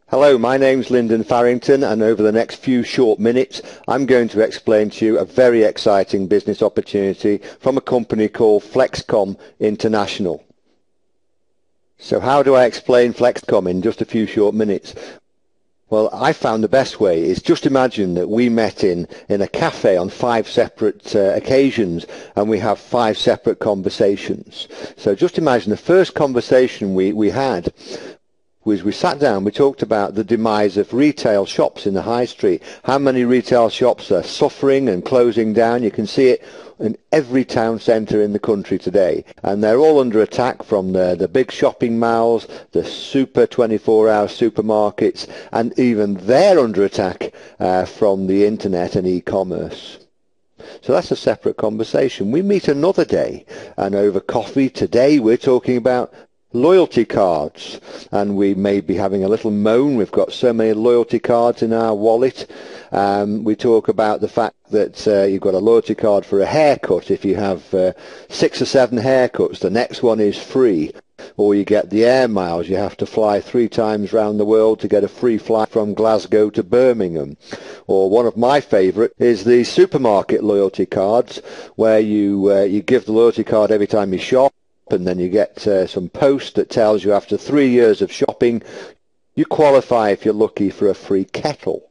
Hello, my name's Lyndon Farrington, and over the next few short minutes I'm going to explain to you a very exciting business opportunity from a company called Flexkom International. So how do I explain Flexkom in just a few short minutes? Well, I found the best way is just imagine that we met in a cafe on 5 separate occasions, and we have 5 separate conversations. So just imagine the first conversation we had was we sat down, we talked about the demise of retail shops in the high street, how many retail shops are suffering and closing down. You can see it in every town centre in the country today, and they're all under attack from the big shopping malls, the super 24-hour supermarkets, and even they're under attack from the internet and e-commerce. So that's a separate conversation. We meet another day, and over coffee today we're talking about loyalty cards, and we may be having a little moan. We've got so many loyalty cards in our wallet. We talk about the fact that you've got a loyalty card for a haircut. If you have 6 or 7 haircuts, the next one is free. Or you get the air miles. You have to fly 3 times round the world to get a free flight from Glasgow to Birmingham. Or one of my favourite is the supermarket loyalty cards, where you give the loyalty card every time you shop, and then you get some post that tells you after 3 years of shopping you qualify, if you're lucky, for a free kettle.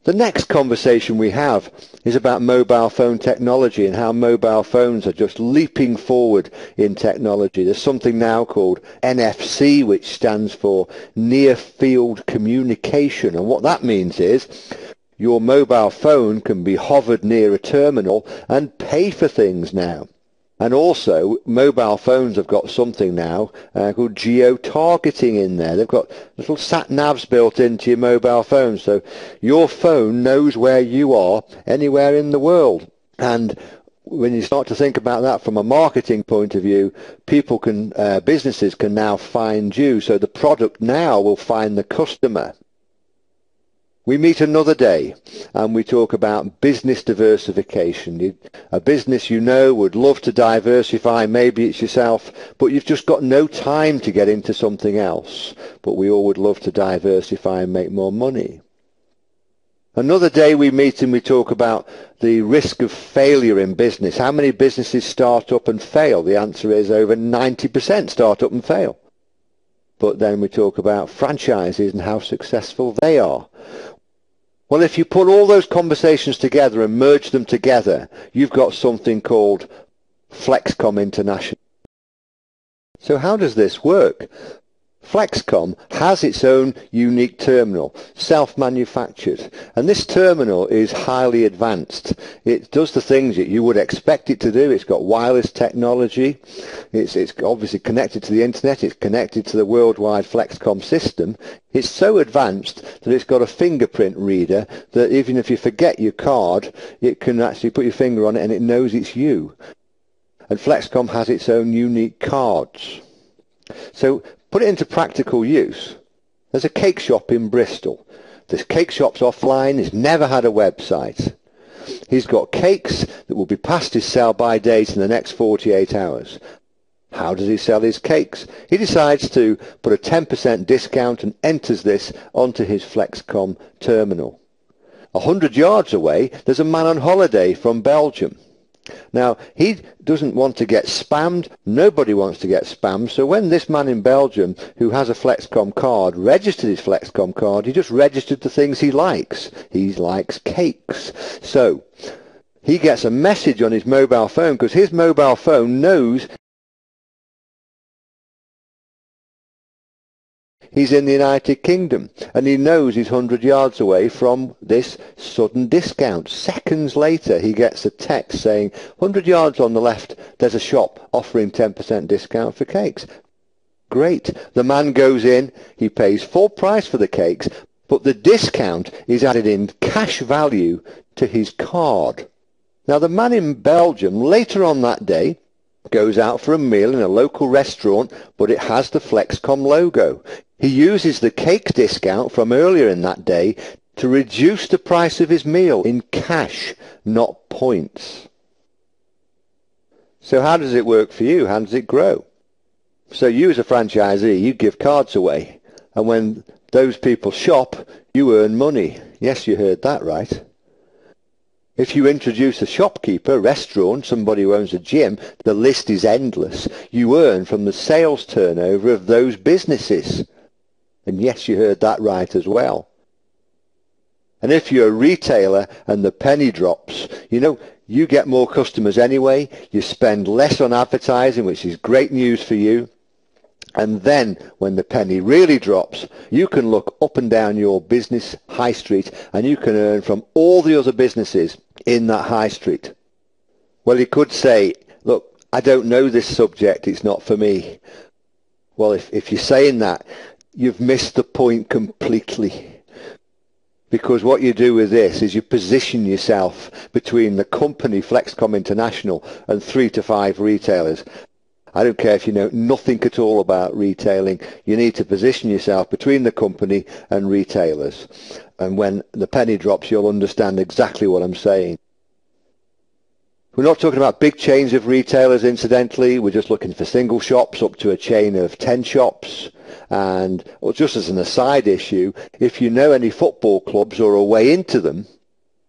The next conversation we have is about mobile phone technology and how mobile phones are just leaping forward in technology. There's something now called NFC, which stands for Near Field Communication, and what that means is your mobile phone can be hovered near a terminal and pay for things now. And also, mobile phones have got something now called geo-targeting in there. They've got little sat-navs built into your mobile phone, so your phone knows where you are anywhere in the world. And when you start to think about that from a marketing point of view, businesses can now find you, so the product now will find the customer. We meet another day and we talk about business diversification. A business you know would love to diversify, maybe it's yourself, but you've just got no time to get into something else. But we all would love to diversify and make more money. Another day we meet and we talk about the risk of failure in business. How many businesses start up and fail? The answer is over 90% start up and fail. But then we talk about franchises and how successful they are. Well, if you put all those conversations together and merge them together, you've got something called Flexkom International. So how does this work? Flexkom has its own unique terminal, self-manufactured, and this terminal is highly advanced. It does the things that you would expect it to do. It's got wireless technology, it's obviously connected to the internet, it's connected to the worldwide Flexkom system. It's so advanced that it's got a fingerprint reader that even if you forget your card, it can actually put your finger on it and it knows it's you. And Flexkom has its own unique cards. So put it into practical use. There's a cake shop in Bristol. This cake shop's offline. He's never had a website. He's got cakes that will be past his sell-by date in the next 48 hours. How does he sell his cakes? He decides to put a 10% discount and enters this onto his Flexkom terminal. 100 yards away, there's a man on holiday from Belgium. Now, he doesn't want to get spammed. Nobody wants to get spammed. So when this man in Belgium, who has a Flexkom card, registered his Flexkom card, he just registered the things he likes. He likes cakes. So he gets a message on his mobile phone, because his mobile phone knows he's in the United Kingdom, and he knows he's 100 yards away from this sudden discount. Seconds later, he gets a text saying, 100 yards on the left, there's a shop offering 10% discount for cakes. Great. The man goes in, he pays full price for the cakes, but the discount is added in cash value to his card. Now, the man in Belgium, later on that day, goes out for a meal in a local restaurant, but it has the Flexkom logo. He uses the cake discount from earlier in that day to reduce the price of his meal in cash, not points. So how does it work for you? How does it grow? So you as a franchisee, you give cards away. And when those people shop, you earn money. Yes, you heard that right. If you introduce a shopkeeper, restaurant, somebody who owns a gym, the list is endless. You earn from the sales turnover of those businesses. And yes, you heard that right as well. And if you're a retailer and the penny drops, you get more customers anyway, you spend less on advertising, which is great news for you. And then when the penny really drops, you can look up and down your business high street and you can earn from all the other businesses in that high street. Well, you could say, look, I don't know this subject, it's not for me. Well, if you're saying that, you've missed the point completely. Because what you do with this is you position yourself between the company Flexkom International and 3 to 5 retailers. I don't care if you know nothing at all about retailing. You need to position yourself between the company and retailers. And when the penny drops, you'll understand exactly what I'm saying. We're not talking about big chains of retailers, incidentally. We're just looking for single shops up to a chain of 10 shops. And just as an aside issue, if you know any football clubs or a way into them,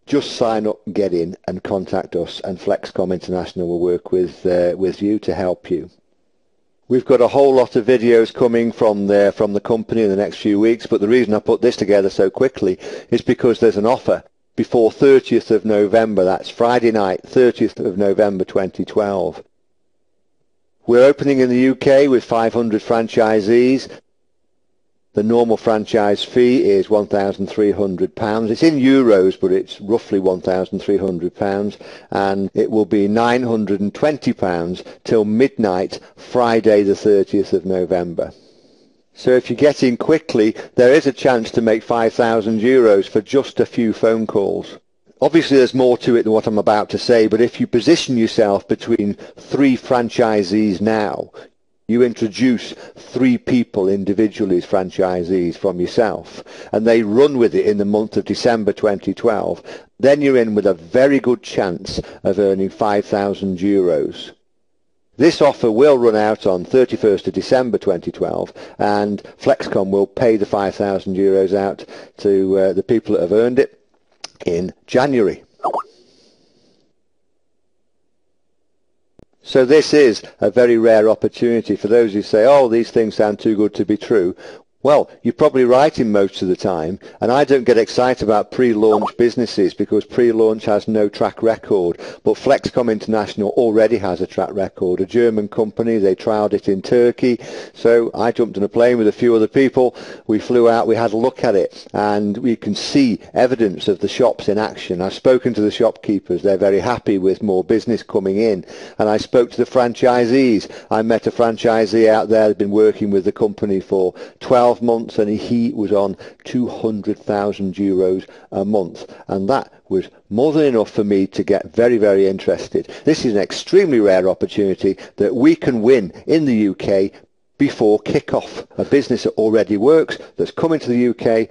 just sign up and get in and contact us, and Flexkom International will work with you to help you. We've got a whole lot of videos coming from the company in the next few weeks, but the reason I put this together so quickly is because there's an offer before 30th of November. That's Friday night, 30th of November 2012. We're opening in the UK with 500 franchisees. The normal franchise fee is £1,300. It's in euros, but it's roughly £1,300, and it will be £920 till midnight, Friday the 30th of November. So if you get in quickly, there is a chance to make €5,000 for just a few phone calls. Obviously there's more to it than what I'm about to say, but if you position yourself between 3 franchisees now, you introduce 3 people individually as franchisees from yourself, and they run with it in the month of December 2012, then you're in with a very good chance of earning €5,000. This offer will run out on 31st of December 2012, and Flexkom will pay the €5,000 out to the people that have earned it in January. So this is a very rare opportunity for those who say, oh, these things sound too good to be true. Well, you're probably right in most of the time, and I don't get excited about pre-launch businesses because pre-launch has no track record, but Flexkom International already has a track record. A German company, they trialled it in Turkey, so I jumped on a plane with a few other people, we flew out, we had a look at it, and we can see evidence of the shops in action. I've spoken to the shopkeepers, they're very happy with more business coming in, and I spoke to the franchisees. I met a franchisee out there who'd been working with the company for 12 months, and he was on €200,000 a month, and that was more than enough for me to get very, very interested. This is an extremely rare opportunity that we can win in the UK before kick-off. A business that already works, that's coming to the UK.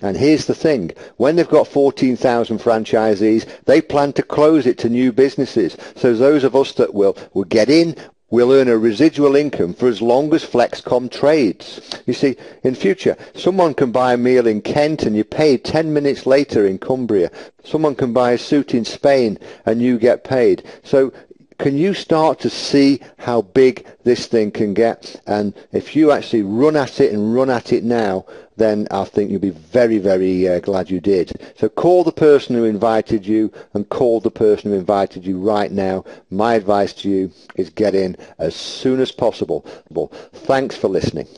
And here's the thing, when they've got 14,000 franchisees, they plan to close it to new businesses. So those of us that will get in, we'll earn a residual income for as long as Flexkom trades. You see, in future, someone can buy a meal in Kent and you're paid 10 minutes later in Cumbria. Someone can buy a suit in Spain and you get paid. So can you start to see how big this thing can get? And if you actually run at it and run at it now, then I think you'll be very, very glad you did. So call the person who invited you and call the person who invited you right now. My advice to you is get in as soon as possible. Thanks for listening.